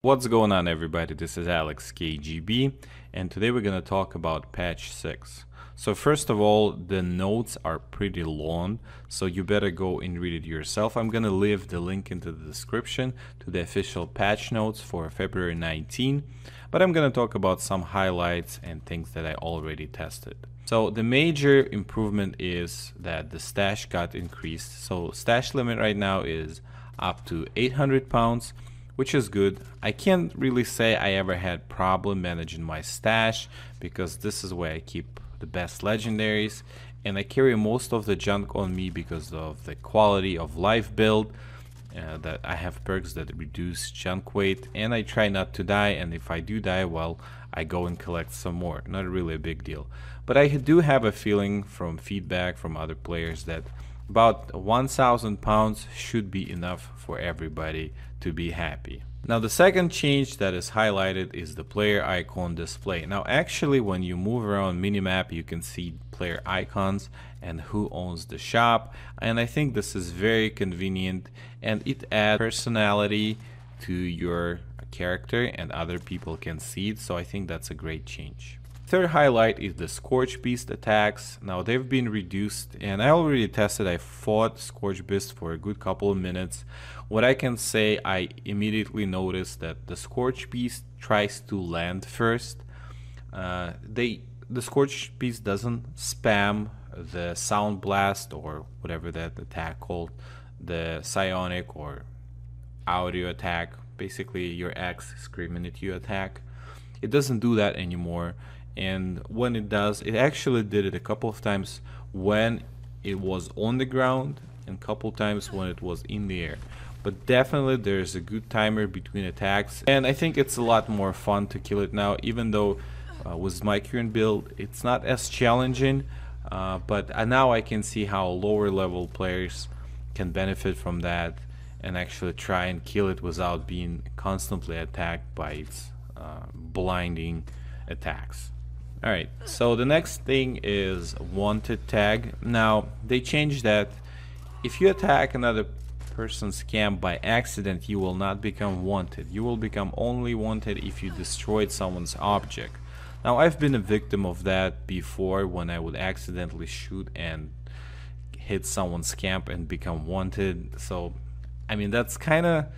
What's going on, everybody? This is Alex KGB, and today we're going to talk about patch 6. So first of all, the notes are pretty long, so you better go and read it yourself. I'm going to leave the link into the description to the official patch notes for February 19, but I'm going to talk about some highlights and things that I already tested. So the major improvement is that the stash got increased. So stash limit right now is up to 800 pounds, which is good. I can't really say I ever had problem managing my stash because this is where I keep the best legendaries, and I carry most of the junk on me because of the quality of life build. That I have perks that reduce junk weight, and I try not to die, and if I do die, well, I go and collect some more. Not really a big deal, but I do have a feeling from feedback from other players that about 1,000 pounds should be enough for everybody to be happy. Now the second change that is highlighted is the player icon display. Now actually when you move around minimap you can see player icons and who owns the shop, and I think this is very convenient and it adds personality to your character and other people can see it, so I think that's a great change. Third highlight is the Scourge Beast attacks. Now they've been reduced and I already tested. I fought Scourge Beast for a good couple of minutes. What I can say, I immediately noticed that the Scourge Beast tries to land first. The Scourge Beast doesn't spam the Sound Blast or whatever that attack called, the Psionic or audio attack, basically your axe screaming at you attack. It doesn't do that anymore. And when it does, it actually did it a couple of times when it was on the ground and a couple times when it was in the air. But definitely there's a good timer between attacks, and I think it's a lot more fun to kill it now, even though with my current build it's not as challenging, but now I can see how lower level players can benefit from that and actually try and kill it without being constantly attacked by its blinding attacks. Alright, so the next thing is wanted tag. Now they changed that. If you attack another person's camp by accident, you will not become wanted. You will become only wanted if you destroyed someone's object. Now I've been a victim of that before when I would accidentally shoot and hit someone's camp and become wanted. So I mean that's kinda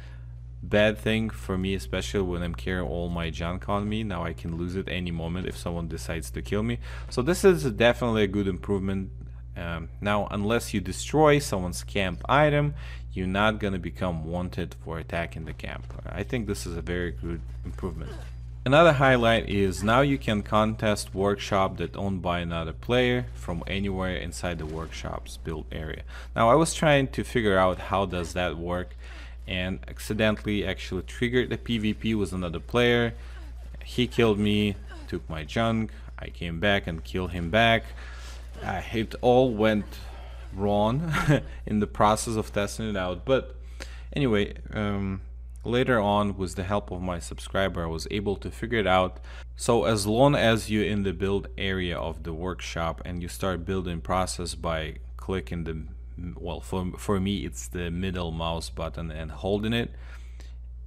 bad thing for me, especially when I'm carrying all my junk on me. Now I can lose it any moment if someone decides to kill me. So this is definitely a good improvement. Now unless you destroy someone's camp item, you're not gonna become wanted for attacking the camp. I think this is a very good improvement. Another highlight is now you can contest workshop that owned by another player from anywhere inside the workshop's build area. Now I was trying to figure out how does that work, and accidentally actually triggered the PvP with another player. He killed me, took my junk, I came back and killed him back. It all went wrong in the process of testing it out, but anyway, later on with the help of my subscriber I was able to figure it out. So as long as you're in the build area of the workshop and you start building process by clicking the, well, for me it's the middle mouse button and holding it,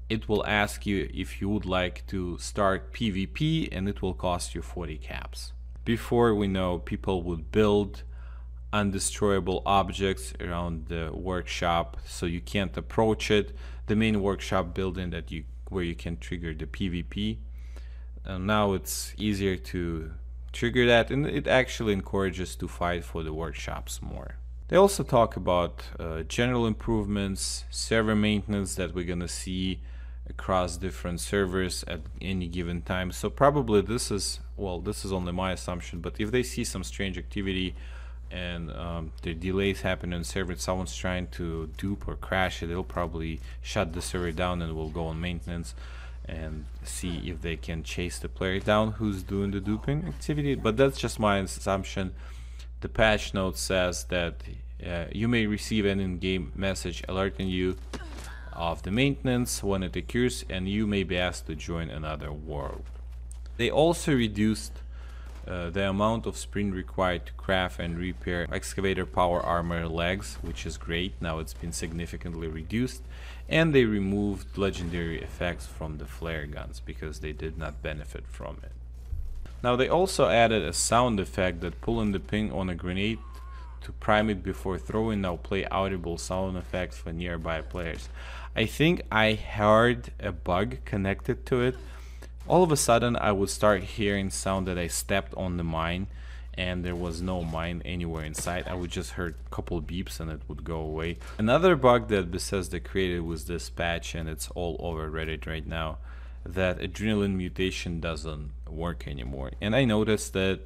it will ask you if you would like to start PvP and it will cost you 40 caps. Before, we know people would build undestroyable objects around the workshop so you can't approach it, the main workshop building that where you can trigger the PvP. And now it's easier to trigger that, and it actually encourages to fight for the workshops more. They also talk about general improvements, server maintenance that we're gonna see across different servers at any given time. So probably this is, well, this is only my assumption, but if they see some strange activity and the delays happen on server, someone's trying to dupe or crash it, they'll probably shut the server down and will go on maintenance and see if they can chase the player down who's doing the duping activity. But that's just my assumption. The patch note says that you may receive an in-game message alerting you of the maintenance when it occurs, and you may be asked to join another world. They also reduced the amount of sprint required to craft and repair excavator power armor legs, which is great. Now it's been significantly reduced, and they removed legendary effects from the flare guns because they did not benefit from it. Now they also added a sound effect that pulling the pin on a grenade to prime it before throwing now play audible sound effects for nearby players. I think I heard a bug connected to it. All of a sudden I would start hearing sound that I stepped on the mine and there was no mine anywhere in sight. I would just hear a couple beeps and it would go away. Another bug that Bethesda created was this patch, and it's all over Reddit right now, that adrenaline mutation doesn't work anymore. And I noticed that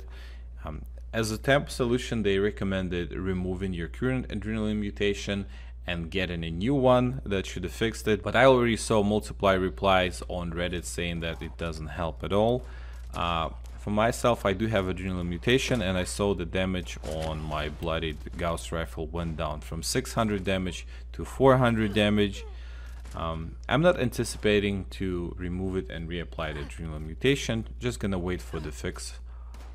as a temp solution they recommended removing your current adrenaline mutation and getting a new one that should have fixed it, but I already saw multiple replies on Reddit saying that it doesn't help at all. For myself, I do have adrenaline mutation, and I saw the damage on my bloodied Gauss rifle went down from 600 damage to 400 damage. I'm not anticipating to remove it and reapply the adrenaline mutation, just gonna wait for the fix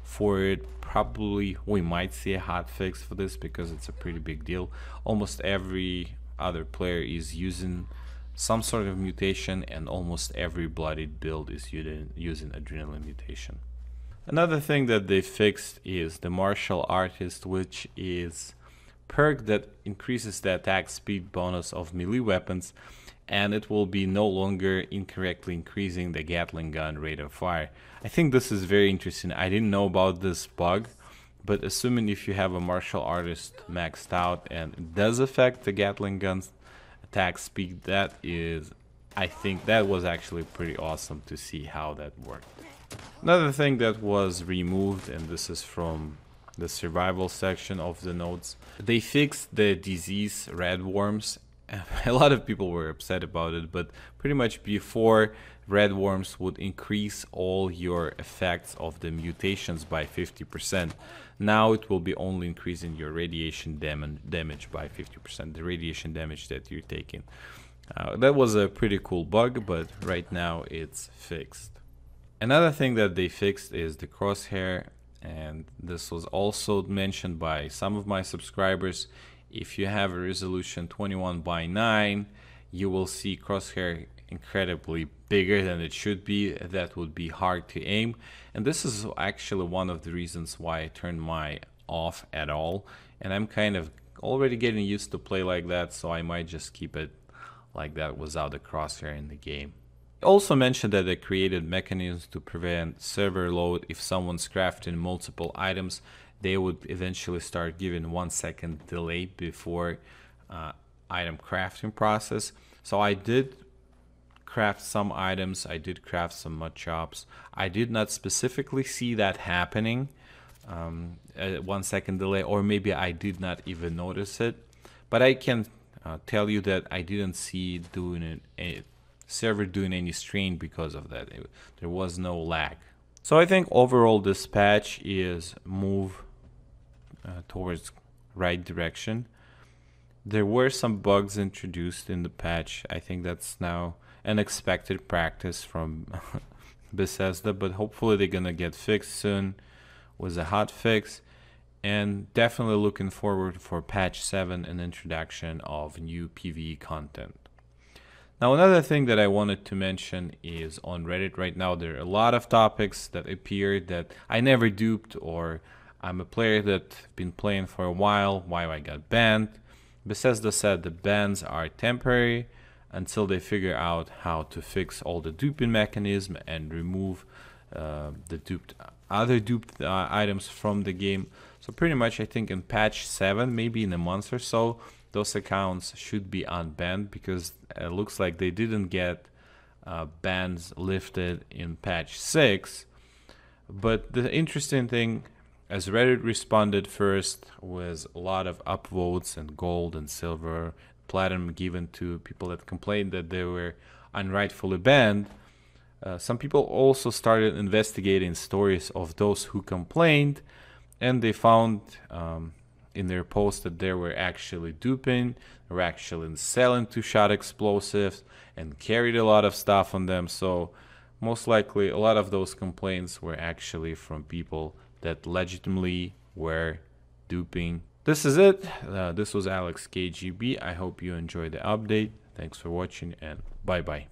for it. Probably we might see a hot fix for this because it's a pretty big deal. Almost every other player is using some sort of mutation, and almost every bloodied build is using adrenaline mutation. Another thing that they fixed is the martial artist, which is perk that increases the attack speed bonus of melee weapons, and it will be no longer incorrectly increasing the Gatling gun rate of fire. I think this is very interesting. I didn't know about this bug, but assuming if you have a martial artist maxed out and it does affect the Gatling gun's attack speed, that is, I think that was actually pretty awesome to see how that worked. Another thing that was removed, and this is from the survival section of the notes, they fixed the disease red worms. A lot of people were upset about it, but pretty much before, red worms would increase all your effects of the mutations by 50%. Now it will be only increasing your radiation damage by 50%, the radiation damage that you're taking. That was a pretty cool bug, but right now it's fixed. Another thing that they fixed is the crosshair, and this was also mentioned by some of my subscribers. If you have a resolution 21:9, you will see crosshair incredibly bigger than it should be. That would be hard to aim, and this is actually one of the reasons why I turned my off at all, and I'm kind of already getting used to play like that, so I might just keep it like that without the crosshair in the game. Also mentioned that they created mechanisms to prevent server load. If someone's crafting multiple items, they would eventually start giving 1 second delay before item crafting process. So I did craft some items, I did craft some mud chops. I did not specifically see that happening, 1 second delay, or maybe I did not even notice it. But I can tell you that I didn't see server doing any strain because of that. There was no lag. So I think overall this patch is move towards right direction. There were some bugs introduced in the patch. I think that's now an expected practice from Bethesda, but hopefully they're gonna get fixed soon with a hot fix. And definitely looking forward for patch 7 and introduction of new PvE content. Now another thing that I wanted to mention is on Reddit right now there are a lot of topics that appeared that I never duped, or I'm a player that's been playing for a while, why I got banned. Bethesda said the bans are temporary until they figure out how to fix all the duping mechanism and remove the other duped items from the game. So pretty much I think in patch 7, maybe in a month or so, those accounts should be unbanned, because it looks like they didn't get bans lifted in patch 6. But the interesting thing, as Reddit responded first, was a lot of upvotes and gold and silver, platinum given to people that complained that they were unrightfully banned. Some people also started investigating stories of those who complained, and they found in their post that they were actually duping, they were actually selling 2-shot explosives and carried a lot of stuff on them. So most likely a lot of those complaints were actually from people that legitimately were duping. This is it. This was Alex KGB. I hope you enjoyed the update. Thanks for watching, and bye bye.